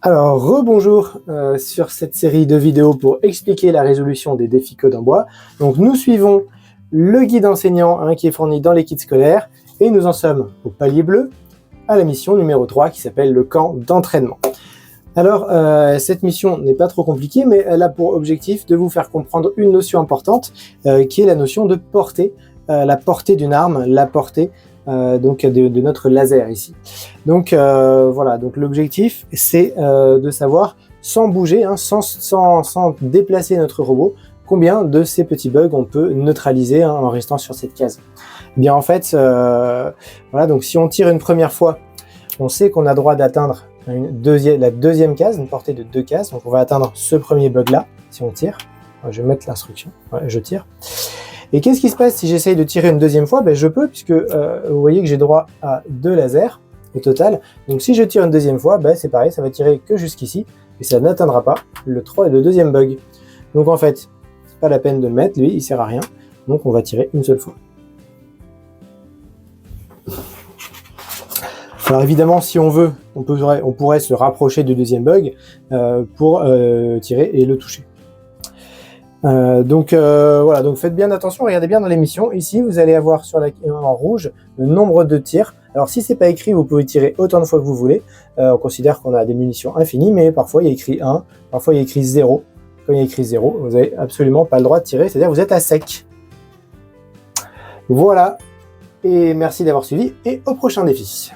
Alors, rebonjour sur cette série de vidéos pour expliquer la résolution des défis code en bois. Donc, nous suivons le guide enseignant qui est fourni dans les kits scolaires et nous en sommes au palier bleu à la mission numéro 3 qui s'appelle le camp d'entraînement. Alors, cette mission n'est pas trop compliquée, mais elle a pour objectif de vous faire comprendre une notion importante qui est la notion de portée, la portée d'une arme, la portée donc de notre laser ici. Donc voilà, donc l'objectif c'est de savoir sans bouger, sans déplacer notre robot, combien de ces petits bugs on peut neutraliser en restant sur cette case. Eh bien en fait, voilà, donc si on tire une première fois, on sait qu'on a droit d'atteindre la deuxième case, une portée de 2 cases, donc on va atteindre ce premier bug là, si on tire. Je vais mettre l'instruction, ouais, je tire. Et qu'est-ce qui se passe si j'essaye de tirer une deuxième fois? Je peux, puisque vous voyez que j'ai droit à 2 lasers au total. Donc si je tire une deuxième fois, c'est pareil, ça va tirer que jusqu'ici, et ça n'atteindra pas le deuxième bug. Donc en fait, c'est pas la peine de le mettre, lui, il sert à rien. Donc on va tirer une seule fois. Alors évidemment, si on veut, on pourrait se rapprocher du deuxième bug pour tirer et le toucher. Voilà, donc faites bien attention, regardez bien dans l'émission. Ici, vous allez avoir en rouge le nombre de tirs. Alors si c'est pas écrit, vous pouvez tirer autant de fois que vous voulez. On considère qu'on a des munitions infinies, mais parfois il y a écrit 1, parfois il y a écrit 0. Quand il y a écrit 0, vous n'avez absolument pas le droit de tirer, c'est-à-dire que vous êtes à sec. Voilà, et merci d'avoir suivi, et au prochain défi.